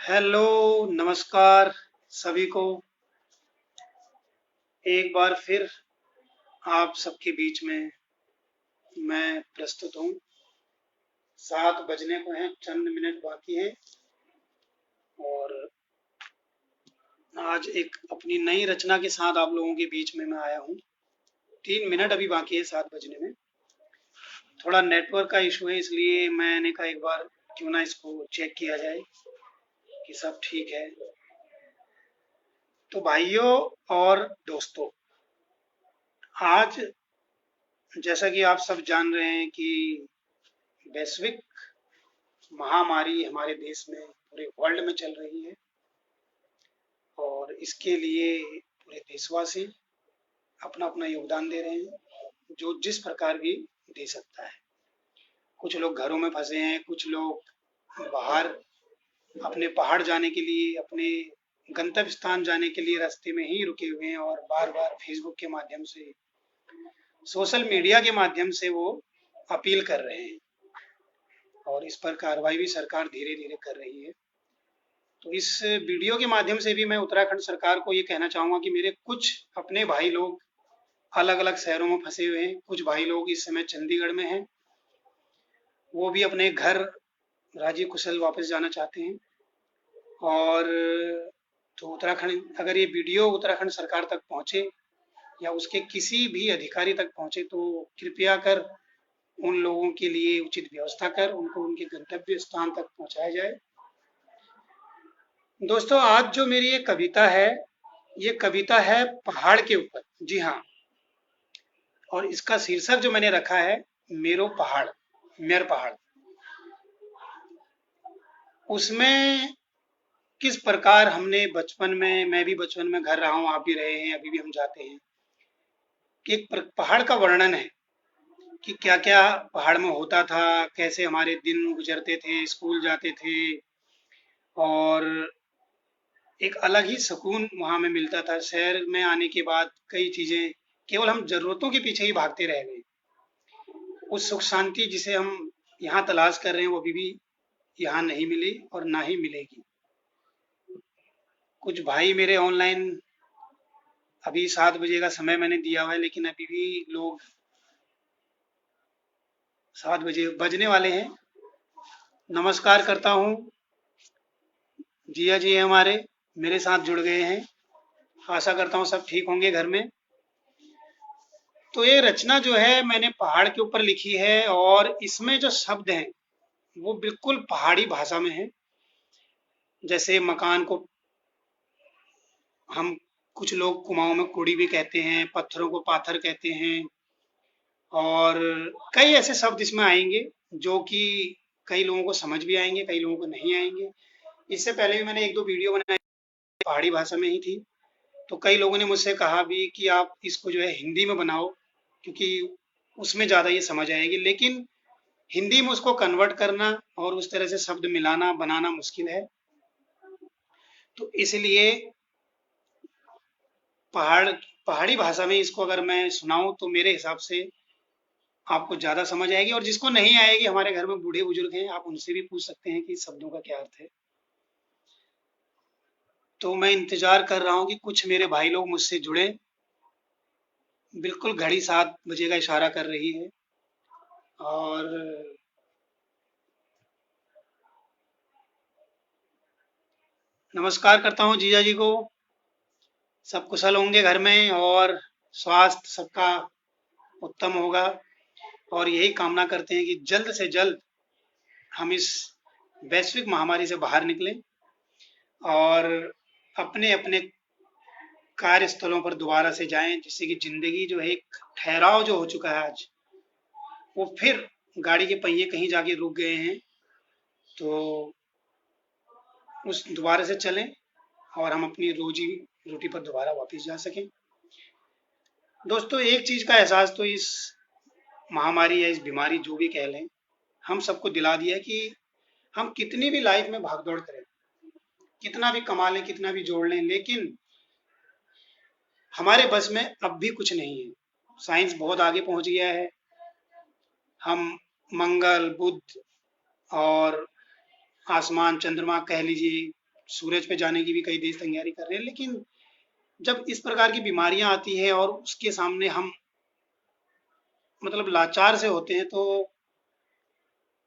Hello, नमस्कार सभी को। एक बार फिर आप सबके बीच में मैं प्रस्तुत हूँ। 7 बजने को हैं, चंद मिनट बाकी हैं और आज एक अपनी नई रचना के साथ आप लोगों के बीच में मैं आया हूँ। 3 मिनट अभी बाकी है 7 बजने में। थोड़ा नेटवर्क का इशू है, इसलिए मैंने कहा एक बार क्यों ना इसको चेक किया जाए कि सब ठीक है। तो भाइयों और दोस्तों, आज जैसा कि आप सब जान रहे हैं कि वैश्विक महामारी हमारे देश में, पूरे वर्ल्ड में चल रही है और इसके लिए पूरे देशवासी अपना अपना योगदान दे रहे हैं, जो जिस प्रकार भी दे सकता है। कुछ लोग घरों में फंसे हैं, कुछ लोग बाहर अपने पहाड़ जाने के लिए, अपने गंतव्य स्थान जाने के लिए रास्ते में ही रुके हुए हैं और बार बार फेसबुक के माध्यम से, सोशल मीडिया के माध्यम से वो अपील कर रहे हैं और इस पर कार्रवाई भी सरकार धीरे धीरे कर रही है। तो इस वीडियो के माध्यम से भी मैं उत्तराखंड सरकार को ये कहना चाहूँगा कि मेरे कुछ अपने भाई लोग अलग अलग शहरों में फंसे हुए हैं। कुछ भाई लोग इस समय चंडीगढ़ में हैं, वो भी अपने घर राजी कुशल वापस जाना चाहते हैं। और तो उत्तराखंड, अगर ये वीडियो उत्तराखंड सरकार तक पहुँचे या उसके किसी भी अधिकारी तक पहुँचे तो कृपया कर उन लोगों के लिए उचित व्यवस्था कर उनको उनके गंतव्य स्थान तक पहुँचाया जाए। दोस्तों, आज जो मेरी ये कविता है, ये कविता है पहाड़ के ऊपर। जी हाँ, और इसका शीर्षक जो मैंने रखा है, मेरो पहाड़, मेर पहाड़। उसमें किस प्रकार हमने बचपन में, मैं भी बचपन में घर रहा हूँ, आप भी रहे हैं, अभी भी हम जाते हैं, कि एक पहाड़ का वर्णन है कि क्या क्या पहाड़ में होता था, कैसे हमारे दिन गुजरते थे, स्कूल जाते थे और एक अलग ही सुकून वहां में मिलता था। शहर में आने के बाद कई चीजें, केवल हम जरूरतों के पीछे ही भागते रह गए। उस सुख शांति जिसे हम यहाँ तलाश कर रहे हैं वो अभी भी यहाँ नहीं मिली और ना ही मिलेगी। कुछ भाई मेरे ऑनलाइन, अभी 7 बजे का समय मैंने दिया हुआ है लेकिन अभी भी लोग, 7 बजे बजने वाले हैं। नमस्कार करता हूँ, जिया जी हमारे मेरे साथ जुड़ गए हैं। आशा करता हूँ सब ठीक होंगे घर में। तो ये रचना जो है मैंने पहाड़ के ऊपर लिखी है और इसमें जो शब्द हैं वो बिल्कुल पहाड़ी भाषा में है। जैसे मकान को हम, कुछ लोग कुमाऊं में कुड़ी भी कहते हैं, पत्थरों को पाथर कहते हैं और कई ऐसे शब्द इसमें आएंगे जो कि कई लोगों को समझ भी आएंगे, कई लोगों को नहीं आएंगे। इससे पहले भी मैंने एक दो वीडियो बनाई, पहाड़ी भाषा में ही थी। तो कई लोगों ने मुझसे कहा भी कि आप इसको जो है हिंदी में बनाओ, क्योंकि उसमें ज़्यादा ये समझ आएगी। लेकिन हिंदी में उसको कन्वर्ट करना और उस तरह से शब्द मिलाना बनाना मुश्किल है। तो इसलिए पहाड़ी भाषा में इसको अगर मैं सुनाऊं तो मेरे हिसाब से आपको ज़्यादा समझ आएगी। और जिसको नहीं आएगी, हमारे घर में बूढ़े बुजुर्ग हैं, आप उनसे भी पूछ सकते हैं कि शब्दों का क्या अर्थ है। तो मैं इंतजार कर रहा हूँ कि कुछ मेरे भाई लोग मुझसे जुड़े। बिल्कुल घड़ी 7 बजे का इशारा कर रही है और नमस्कार करता हूँ जीजा जी को। सब कुशल होंगे घर में और स्वास्थ्य सबका उत्तम होगा और यही कामना करते हैं कि जल्द से जल्द हम इस वैश्विक महामारी से बाहर निकलें और अपने अपने कार्यस्थलों पर दोबारा से जाएं, जिससे कि जिंदगी जो है, एक ठहराव जो हो चुका है आज, वो फिर गाड़ी के पहिए कहीं जाके रुक गए हैं, तो उस दोबारा से चलें और हम अपनी रोजी रोटी पर दोबारा वापस जा सकें। दोस्तों, एक चीज का एहसास तो इस महामारी या इस बीमारी जो भी कह लें, हम सबको दिला दिया है कि हम कितनी भी लाइफ में भागदौड़ करें, कितना भी कमा लें, कितना भी जोड़ लें, लेकिन हमारे बस में अब भी कुछ नहीं है। साइंस बहुत आगे पहुंच गया है। हम मंगल, बुध और आसमान, चंद्रमा कह लीजिए, सूरज पे जाने की भी कई देश तैयारी कर रहे हैं, लेकिन जब इस प्रकार की बीमारियां आती हैं और उसके सामने हम मतलब लाचार से होते हैं तो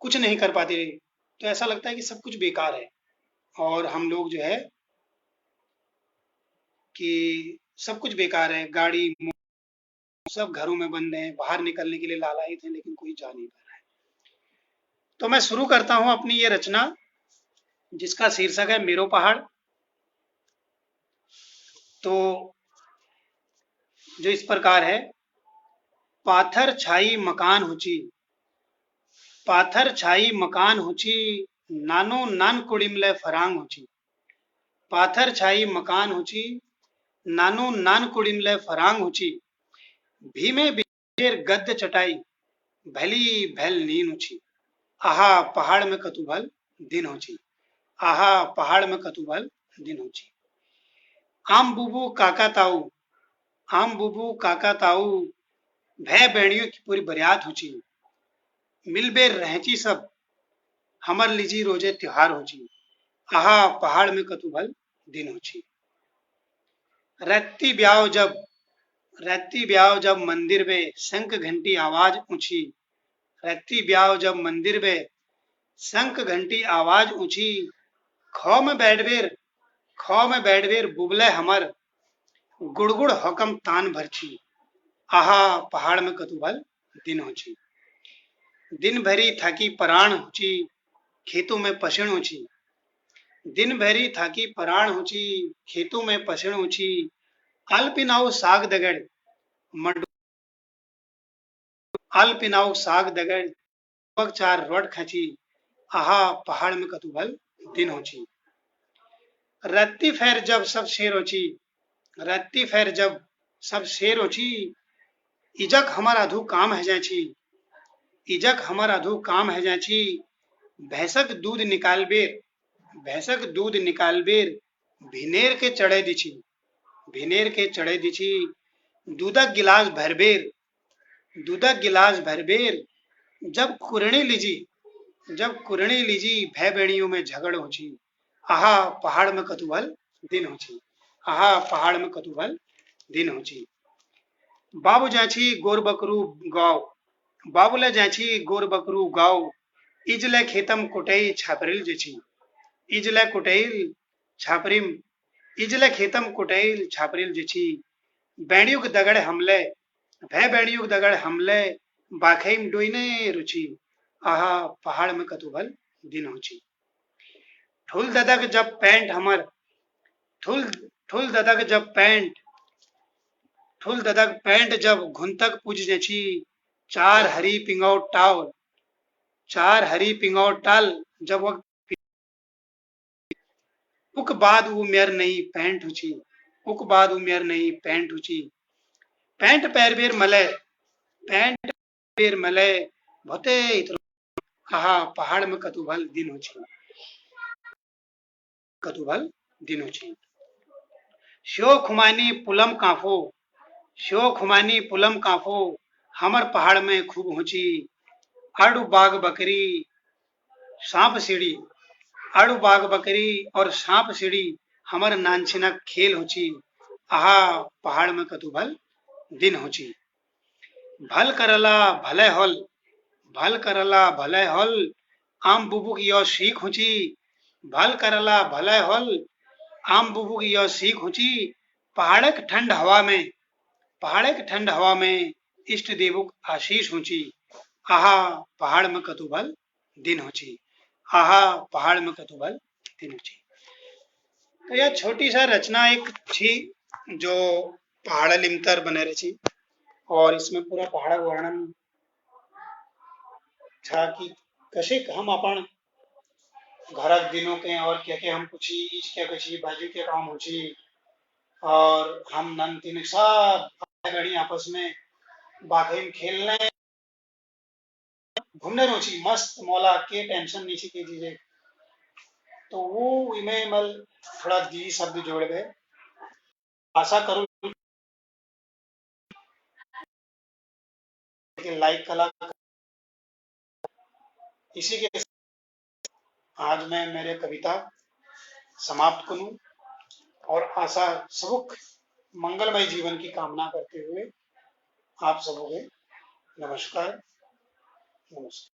कुछ नहीं कर पाते, तो ऐसा लगता है कि सब कुछ बेकार है और हम लोग जो है कि सब कुछ बेकार है, गाड़ी सब घरों में बंद हैं, बाहर निकलने के लिए लालायित हैं, लेकिन कोई जा नहीं पा रहा है। तो मैं शुरू करता हूं अपनी ये रचना, जिसका शीर्षक है मेरो पहाड़। तो जो इस प्रकार है, पाथर छाई मकान हुची, पाथर छाई मकान हुची, नानो नान कुड़िमले फरांग हुची, पाथर छाई मकान हुची, नानो नान कुड़िमले फरांग हुची, भीमे बीर गद्द चटाई, भली भैल नीन हुची, आहा पहाड़ में कतुभल दिन होची, आहा पहाड़ में कतुभल दिन होची। आम बुबू काका ताऊ, आम बुबू काका ताऊ, भय बेड़ियों की पूरी बरियात हुची, मिलबेर रहची सब, हमर लीजी रोजे त्योहार होची, आहा पहाड़ में कतुभल दिन होची। रत्ती ब्याव जब, रत्ती ब्याव जब मंदिर में शंख घंटी आवाज ऊंची, रत्ती ब्याव जब मंदिर में शंख घंटी आवाज ऊंची, खौ में बैठबेर, खौ में बैठबेर बुबले हमर, गुड़गुड़ हकम तान भरछी, आहा पहाड़ में कतुभल दिन होची। दिन भरी थाकी पराण होची, खेतों में पसण होची, दिन भरी थाकी पराण होची, खेतों में पसण होची, अल्पिनाऊ साग दगड़, मड अल्पिनाऊ साग दगड़, पग चार रोड खची, आहा पहाड़ में कतुभल दिन होची। रत्ती फेर जब सब शेर होची, रत्ती फेर जब सब शेर होची, इजक हमार अधू काम है जाची, इजक हमार अधू काम है जाची, भैंसक दूध निकाल बेर, भैंसक दूध निकाल बेर, भिनेर के चढ़े दिछी, भिनेर के चढ़े दिछी, दूधक गिलास भरबेर, दूधक गिलास भरबेर, जब कुरणी लीजी, जब कुरणी लीजी भय बेड़ियों में झगड़ होची, आहा पहाड़ में कतुभल दिन होची, आहा पहाड़ में कतुभल दिन होची। बाबू जाची गोर बकरू गाव, बाबूला जाची गोर बकरू गाव, इजले खेतम कुटई छापरिल जेची, इजले कुटैल छापरिम, इजले खेतम कुटैल छापरिल जेची, बैंडियुग दगड़ हमले, भय बैंडियुग दगड़ हमले, बाखैम डोइने रुचि, आहा पहाड़ में कतुभल दिन होची। ठुल ददक जब पैंट हमर, ठुल ठुल ददक जब पैंट, ठुल ददक पैंट जब घुंतक पूज जेची, चार हरी पिंगौ टाल, चार हरी पिंगौ टाल, जब वक्त उक बाद उमेर नहीं पैंट हुची, उक बाद उमेर नहीं पैंट हुची, पैंट पैर बेर मले, पैंट बेर मले, भते इतरो, आहा पहाड़ में कतुभल दिन होची, कतुभल दिन होची। शो खुमानी पुलम काफो, शो खुमानी पुलम काफो, हमर पहाड़ में खूब होची, आड़ू बाग बकरी, सांप सीढ़ी, आड़ू बाग बकरी और सांप सीढ़ी, हमर नानछिनक खेल होची, आहा पहाड़ में कतुभल दिन होची। भल करला भले हल, भल करला भले हल, आम बुबुक यो सीख होची, भल करला भले हल, आम बुबुक यो सीख होची, पहाड़क ठंड हवा में, पहाड़क ठंड हवा में इष्ट देवुक आशीष होची, आहा पहाड़ में कतुभल दिन होची, आहा पहाड़ में कतुभल दिन होची। तो यह छोटी सा रचना एक थी जो पहाड़ लिमतर बने रही, और इसमें पूरा पहाड़ वर्णन था कि कसे हम अपन घरक दिनों के और क्या क्या हम कुछ ईच क्या कची बाजू के काम होची, और हम नन तीन सब गड़ी आपस में बाघे में खेलने घूमने रोची मस्त मौला के टेंशन नीचे की चीजें, तो वो इमें मल थोड़ा दी शब्द जोड़ गए। आशा करूं कि लाइक कला, इसी के आज मैं मेरे कविता समाप्त करूं और आशा सुख मंगलमय जीवन की कामना करते हुए आप सबको नमस्कार। नमस्कार।